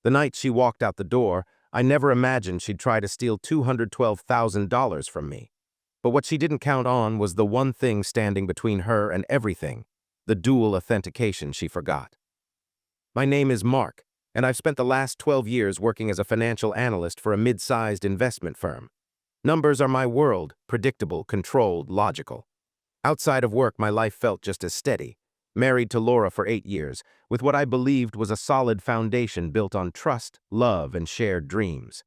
The night she walked out the door, I never imagined she'd try to steal $212,000 from me. But what she didn't count on was the one thing standing between her and everything, the dual authentication she forgot. My name is Mark, and I've spent the last 12 years working as a financial analyst for a mid-sized investment firm. Numbers are my world, predictable, controlled, logical. Outside of work, my life felt just as steady. Married to Laura for 8 years, with what I believed was a solid foundation built on trust, love, and shared dreams.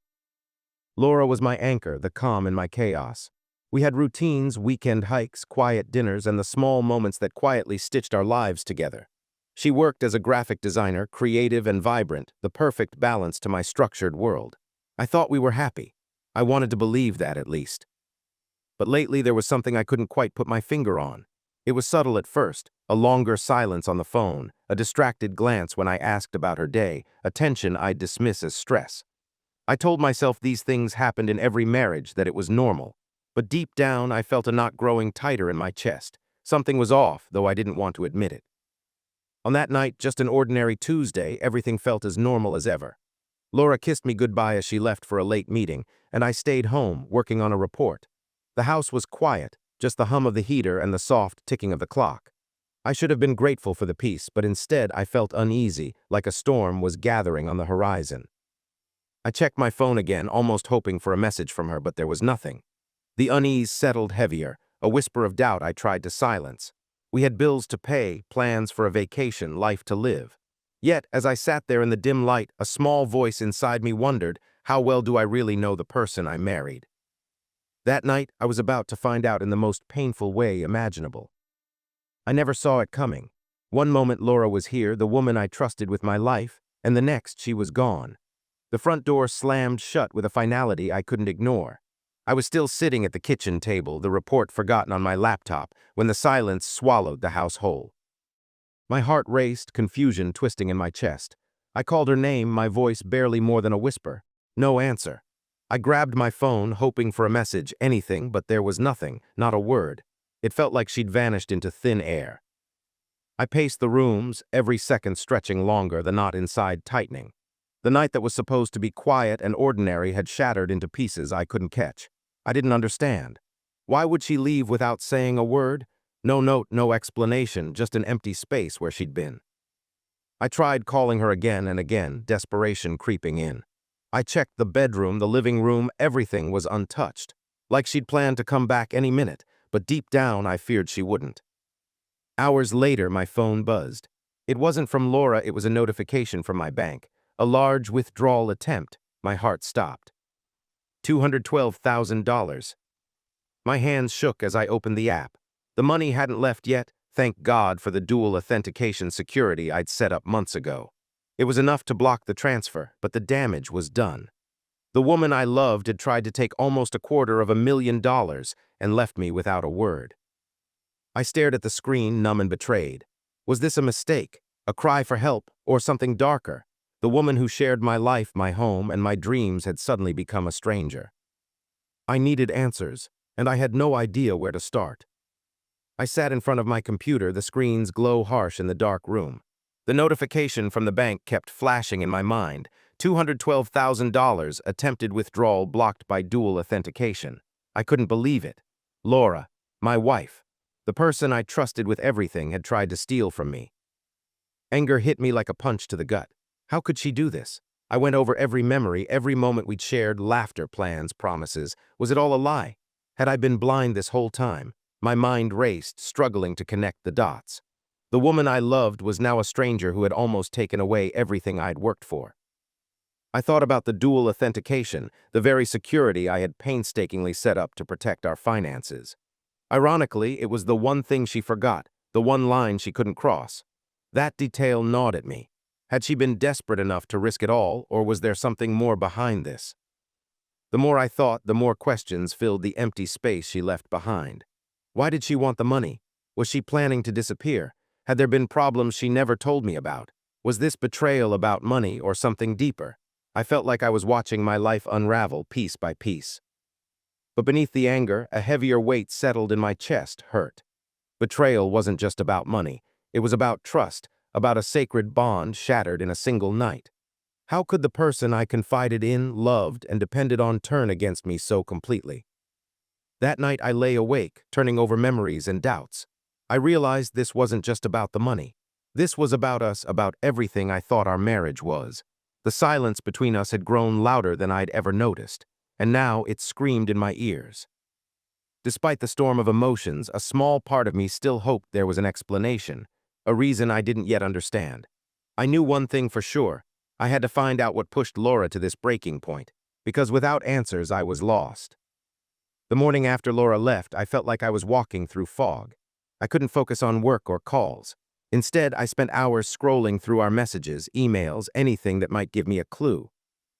Laura was my anchor, the calm in my chaos. We had routines, weekend hikes, quiet dinners, and the small moments that quietly stitched our lives together. She worked as a graphic designer, creative and vibrant, the perfect balance to my structured world. I thought we were happy. I wanted to believe that, at least. But lately there was something I couldn't quite put my finger on. It was subtle at first, a longer silence on the phone, a distracted glance when I asked about her day, a tension I'd dismiss as stress. I told myself these things happened in every marriage, that it was normal. But deep down, I felt a knot growing tighter in my chest. Something was off, though I didn't want to admit it. On that night, just an ordinary Tuesday, everything felt as normal as ever. Laura kissed me goodbye as she left for a late meeting, and I stayed home, working on a report. The house was quiet, just the hum of the heater and the soft ticking of the clock. I should have been grateful for the peace, but instead I felt uneasy, like a storm was gathering on the horizon. I checked my phone again, almost hoping for a message from her, but there was nothing. The unease settled heavier, a whisper of doubt I tried to silence. We had bills to pay, plans for a vacation, life to live. Yet, as I sat there in the dim light, a small voice inside me wondered, how well do I really know the person I married? That night, I was about to find out in the most painful way imaginable. I never saw it coming. One moment Laura was here, the woman I trusted with my life, and the next she was gone. The front door slammed shut with a finality I couldn't ignore. I was still sitting at the kitchen table, the report forgotten on my laptop, when the silence swallowed the house whole. My heart raced, confusion twisting in my chest. I called her name, my voice barely more than a whisper. No answer. I grabbed my phone, hoping for a message, anything, but there was nothing, not a word. It felt like she'd vanished into thin air. I paced the rooms, every second stretching longer, the knot inside tightening. The night that was supposed to be quiet and ordinary had shattered into pieces I couldn't catch. I didn't understand. Why would she leave without saying a word? No note, no explanation, just an empty space where she'd been. I tried calling her again and again, desperation creeping in. I checked the bedroom, the living room, everything was untouched. Like she'd planned to come back any minute, but deep down I feared she wouldn't. Hours later, my phone buzzed. It wasn't from Laura, it was a notification from my bank. A large withdrawal attempt. My heart stopped. $212,000. My hands shook as I opened the app. The money hadn't left yet, thank God for the dual authentication security I'd set up months ago. It was enough to block the transfer, but the damage was done. The woman I loved had tried to take almost $250,000 and left me without a word. I stared at the screen, numb and betrayed. Was this a mistake, a cry for help, or something darker? The woman who shared my life, my home, and my dreams had suddenly become a stranger. I needed answers, and I had no idea where to start. I sat in front of my computer, the screen's glow harsh in the dark room. The notification from the bank kept flashing in my mind. $212,000, attempted withdrawal blocked by dual authentication. I couldn't believe it. Laura, my wife, the person I trusted with everything, had tried to steal from me. Anger hit me like a punch to the gut. How could she do this? I went over every memory, every moment we'd shared, laughter, plans, promises. Was it all a lie? Had I been blind this whole time? My mind raced, struggling to connect the dots. The woman I loved was now a stranger who had almost taken away everything I'd worked for. I thought about the dual authentication, the very security I had painstakingly set up to protect our finances. Ironically, it was the one thing she forgot, the one line she couldn't cross. That detail gnawed at me. Had she been desperate enough to risk it all, or was there something more behind this? The more I thought, the more questions filled the empty space she left behind. Why did she want the money? Was she planning to disappear? Had there been problems she never told me about? Was this betrayal about money or something deeper? I felt like I was watching my life unravel piece by piece. But beneath the anger, a heavier weight settled in my chest, hurt. Betrayal wasn't just about money. It was about trust, about a sacred bond shattered in a single night. How could the person I confided in, loved, and depended on turn against me so completely? That night I lay awake, turning over memories and doubts. I realized this wasn't just about the money. This was about us, about everything I thought our marriage was. The silence between us had grown louder than I'd ever noticed, and now it screamed in my ears. Despite the storm of emotions, a small part of me still hoped there was an explanation, a reason I didn't yet understand. I knew one thing for sure. I had to find out what pushed Laura to this breaking point, because without answers I was lost. The morning after Laura left, I felt like I was walking through fog. I couldn't focus on work or calls. Instead, I spent hours scrolling through our messages, emails, anything that might give me a clue.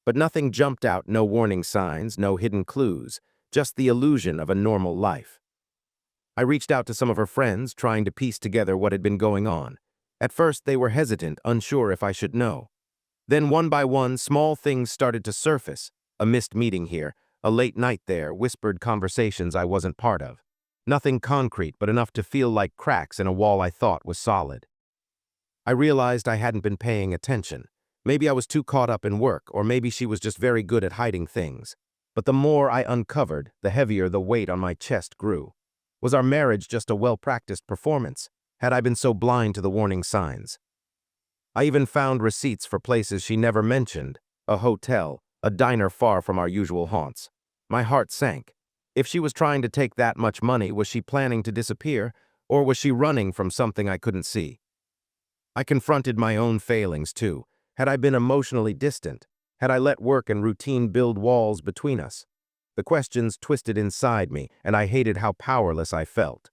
But nothing jumped out, no warning signs, no hidden clues, just the illusion of a normal life. I reached out to some of her friends, trying to piece together what had been going on. At first, they were hesitant, unsure if I should know. Then, one by one, small things started to surface. A missed meeting here, a late night there, whispered conversations I wasn't part of. Nothing concrete, but enough to feel like cracks in a wall I thought was solid. I realized I hadn't been paying attention. Maybe I was too caught up in work, or maybe she was just very good at hiding things. But the more I uncovered, the heavier the weight on my chest grew. Was our marriage just a well-practiced performance? Had I been so blind to the warning signs? I even found receipts for places she never mentioned, a hotel, a diner far from our usual haunts. My heart sank. If she was trying to take that much money, was she planning to disappear, or was she running from something I couldn't see? I confronted my own failings, too. Had I been emotionally distant? Had I let work and routine build walls between us? The questions twisted inside me, and I hated how powerless I felt.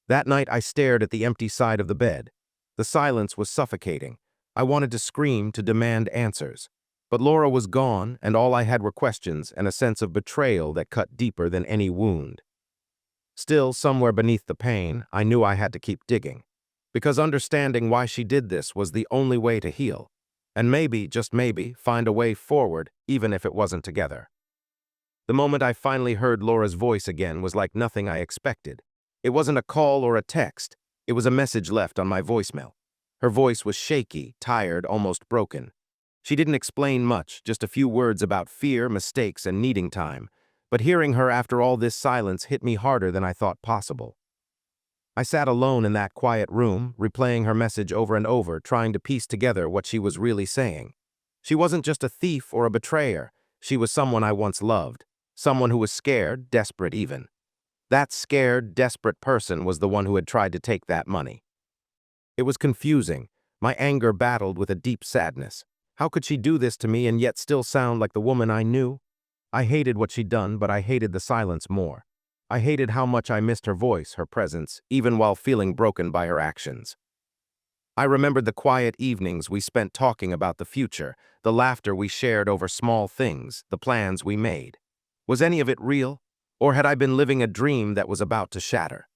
That night I stared at the empty side of the bed. The silence was suffocating. I wanted to scream, to demand answers. But Laura was gone, and all I had were questions and a sense of betrayal that cut deeper than any wound. Still, somewhere beneath the pain, I knew I had to keep digging. Because understanding why she did this was the only way to heal. And maybe, just maybe, find a way forward, even if it wasn't together. The moment I finally heard Laura's voice again was like nothing I expected. It wasn't a call or a text. It was a message left on my voicemail. Her voice was shaky, tired, almost broken. She didn't explain much, just a few words about fear, mistakes, and needing time. But hearing her after all this silence hit me harder than I thought possible. I sat alone in that quiet room, replaying her message over and over, trying to piece together what she was really saying. She wasn't just a thief or a betrayer. She was someone I once loved, someone who was scared, desperate even. That scared, desperate person was the one who had tried to take that money. It was confusing. My anger battled with a deep sadness. How could she do this to me and yet still sound like the woman I knew? I hated what she'd done, but I hated the silence more. I hated how much I missed her voice, her presence, even while feeling broken by her actions. I remembered the quiet evenings we spent talking about the future, the laughter we shared over small things, the plans we made. Was any of it real? Or had I been living a dream that was about to shatter?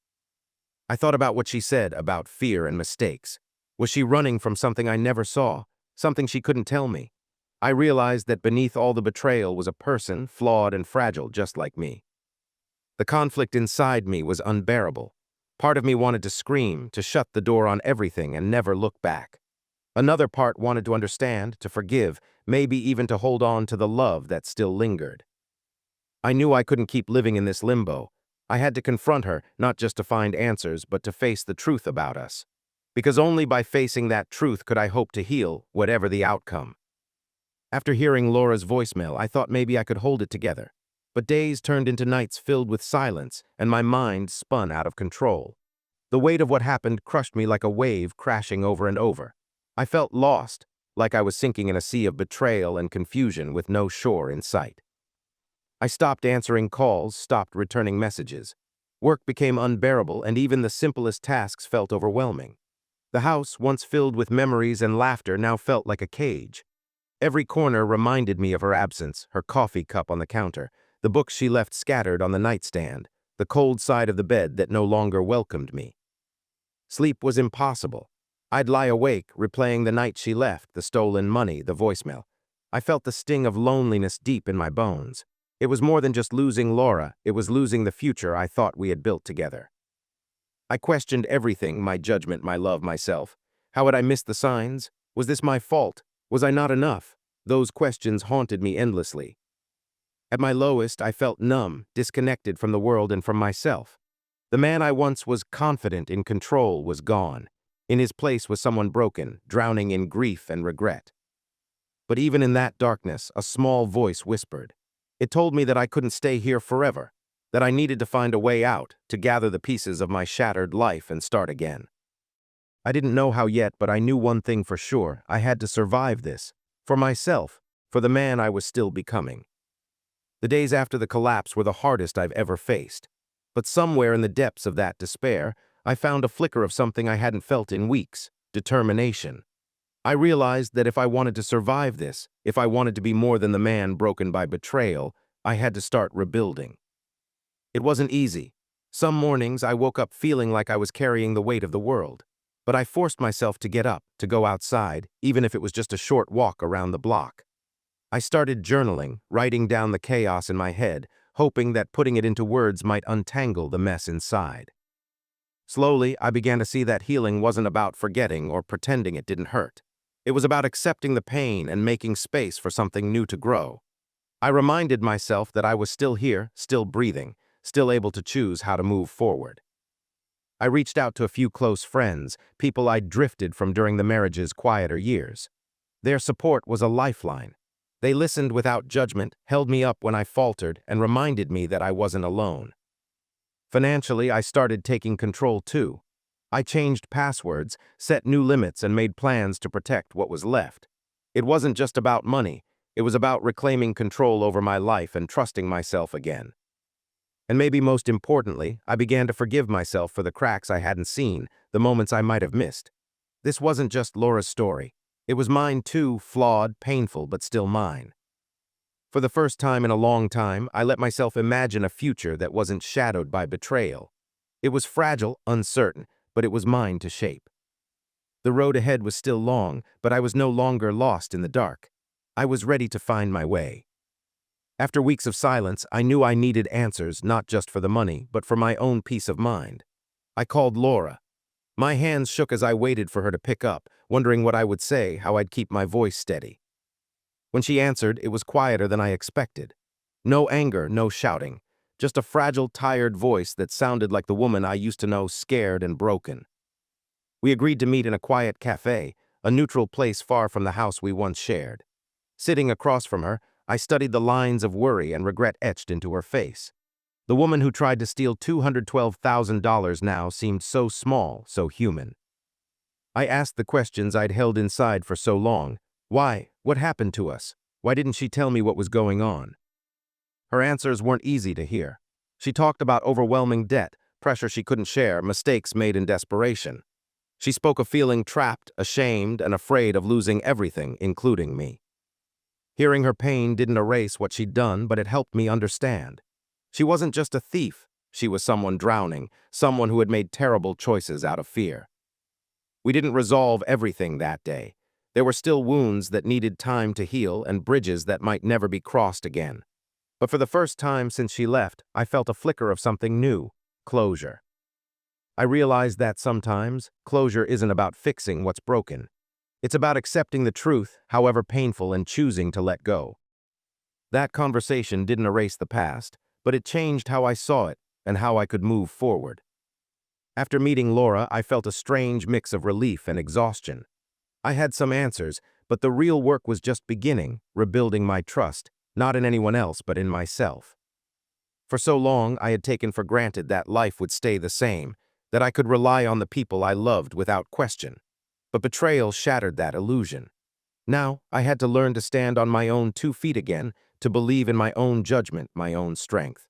I thought about what she said about fear and mistakes. Was she running from something I never saw, something she couldn't tell me? I realized that beneath all the betrayal was a person, flawed and fragile just like me. The conflict inside me was unbearable. Part of me wanted to scream, to shut the door on everything and never look back. Another part wanted to understand, to forgive, maybe even to hold on to the love that still lingered. I knew I couldn't keep living in this limbo. I had to confront her, not just to find answers, but to face the truth about us. Because only by facing that truth could I hope to heal, whatever the outcome. After hearing Laura's voicemail, I thought maybe I could hold it together. But days turned into nights filled with silence, and my mind spun out of control. The weight of what happened crushed me like a wave crashing over and over. I felt lost, like I was sinking in a sea of betrayal and confusion with no shore in sight. I stopped answering calls, stopped returning messages. Work became unbearable, and even the simplest tasks felt overwhelming. The house, once filled with memories and laughter, now felt like a cage. Every corner reminded me of her absence, her coffee cup on the counter, the books she left scattered on the nightstand, the cold side of the bed that no longer welcomed me. Sleep was impossible. I'd lie awake, replaying the night she left, the stolen money, the voicemail. I felt the sting of loneliness deep in my bones. It was more than just losing Laura, it was losing the future I thought we had built together. I questioned everything, my judgment, my love, myself. How had I missed the signs? Was this my fault? Was I not enough? Those questions haunted me endlessly. At my lowest, I felt numb, disconnected from the world and from myself. The man I once was confident in control was gone. In his place was someone broken, drowning in grief and regret. But even in that darkness, a small voice whispered. It told me that I couldn't stay here forever, that I needed to find a way out, to gather the pieces of my shattered life and start again. I didn't know how yet, but I knew one thing for sure. I had to survive this. For myself, for the man I was still becoming. The days after the collapse were the hardest I've ever faced. But somewhere in the depths of that despair, I found a flicker of something I hadn't felt in weeks: determination. I realized that if I wanted to survive this, if I wanted to be more than the man broken by betrayal, I had to start rebuilding. It wasn't easy. Some mornings I woke up feeling like I was carrying the weight of the world. But I forced myself to get up, to go outside, even if it was just a short walk around the block. I started journaling, writing down the chaos in my head, hoping that putting it into words might untangle the mess inside. Slowly, I began to see that healing wasn't about forgetting or pretending it didn't hurt. It was about accepting the pain and making space for something new to grow. I reminded myself that I was still here, still breathing, still able to choose how to move forward. I reached out to a few close friends, people I'd drifted from during the marriage's quieter years. Their support was a lifeline. They listened without judgment, held me up when I faltered, and reminded me that I wasn't alone. Financially, I started taking control too. I changed passwords, set new limits, and made plans to protect what was left. It wasn't just about money. It was about reclaiming control over my life and trusting myself again. And maybe most importantly, I began to forgive myself for the cracks I hadn't seen, the moments I might have missed. This wasn't just Laura's story. It was mine too, flawed, painful, but still mine. For the first time in a long time, I let myself imagine a future that wasn't shadowed by betrayal. It was fragile, uncertain, but it was mine to shape. The road ahead was still long, but I was no longer lost in the dark. I was ready to find my way. After weeks of silence, I knew I needed answers, not just for the money, but for my own peace of mind. I called Laura. My hands shook as I waited for her to pick up, wondering what I would say, how I'd keep my voice steady. When she answered, it was quieter than I expected. No anger, no shouting, just a fragile, tired voice that sounded like the woman I used to know, scared and broken. We agreed to meet in a quiet cafe, a neutral place far from the house we once shared. Sitting across from her, I studied the lines of worry and regret etched into her face. The woman who tried to steal $212,000 now seemed so small, so human. I asked the questions I'd held inside for so long. Why? What happened to us? Why didn't she tell me what was going on? Her answers weren't easy to hear. She talked about overwhelming debt, pressure she couldn't share, mistakes made in desperation. She spoke of feeling trapped, ashamed, and afraid of losing everything, including me. Hearing her pain didn't erase what she'd done, but it helped me understand. She wasn't just a thief. She was someone drowning, someone who had made terrible choices out of fear. We didn't resolve everything that day. There were still wounds that needed time to heal and bridges that might never be crossed again. But for the first time since she left, I felt a flicker of something new: closure. I realized that sometimes closure isn't about fixing what's broken. It's about accepting the truth, however painful, and choosing to let go. That conversation didn't erase the past, but it changed how I saw it and how I could move forward. After meeting Laura, I felt a strange mix of relief and exhaustion. I had some answers, but the real work was just beginning, rebuilding my trust, not in anyone else but in myself. For so long, I had taken for granted that life would stay the same, that I could rely on the people I loved without question. But betrayal shattered that illusion. Now, I had to learn to stand on my own 2 feet again, to believe in my own judgment, my own strength.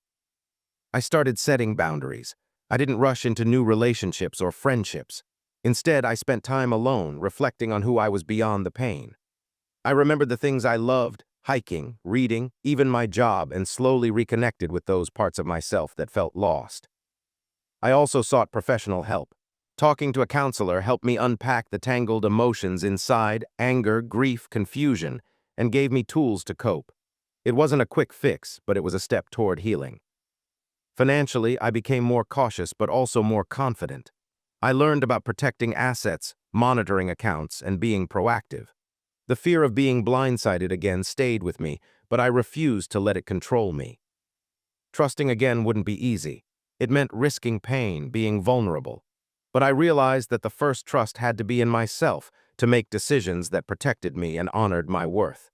I started setting boundaries. I didn't rush into new relationships or friendships. Instead, I spent time alone, reflecting on who I was beyond the pain. I remembered the things I loved: hiking, reading, even my job, and slowly reconnected with those parts of myself that felt lost. I also sought professional help. Talking to a counselor helped me unpack the tangled emotions inside: anger, grief, confusion, and gave me tools to cope. It wasn't a quick fix, but it was a step toward healing. Financially, I became more cautious but also more confident. I learned about protecting assets, monitoring accounts, and being proactive. The fear of being blindsided again stayed with me, but I refused to let it control me. Trusting again wouldn't be easy. It meant risking pain, being vulnerable. But I realized that the first trust had to be in myself to make decisions that protected me and honored my worth.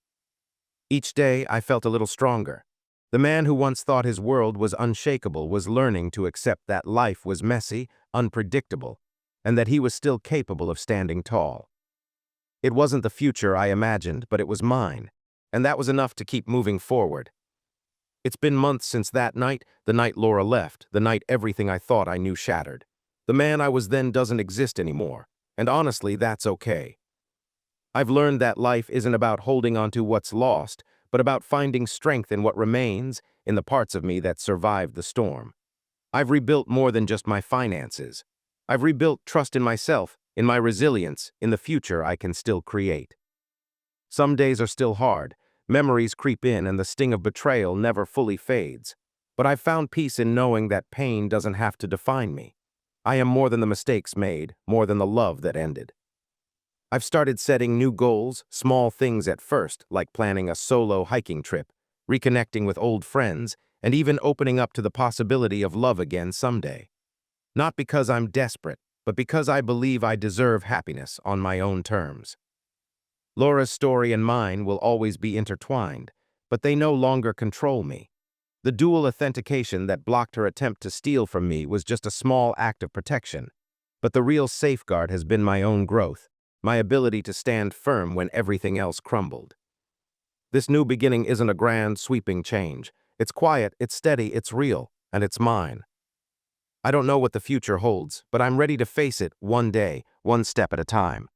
Each day, I felt a little stronger. The man who once thought his world was unshakable was learning to accept that life was messy, unpredictable, and that he was still capable of standing tall. It wasn't the future I imagined, but it was mine, and that was enough to keep moving forward. It's been months since that night, the night Laura left, the night everything I thought I knew shattered. The man I was then doesn't exist anymore, and honestly, that's okay. I've learned that life isn't about holding on to what's lost, but about finding strength in what remains, in the parts of me that survived the storm. I've rebuilt more than just my finances. I've rebuilt trust in myself, in my resilience, in the future I can still create. Some days are still hard. Memories creep in and the sting of betrayal never fully fades. But I've found peace in knowing that pain doesn't have to define me. I am more than the mistakes made, more than the love that ended. I've started setting new goals, small things at first, like planning a solo hiking trip, reconnecting with old friends, and even opening up to the possibility of love again someday. Not because I'm desperate, but because I believe I deserve happiness on my own terms. Laura's story and mine will always be intertwined, but they no longer control me. The dual authentication that blocked her attempt to steal from me was just a small act of protection, but the real safeguard has been my own growth, my ability to stand firm when everything else crumbled. This new beginning isn't a grand, sweeping change. It's quiet, it's steady, it's real, and it's mine. I don't know what the future holds, but I'm ready to face it one day, one step at a time.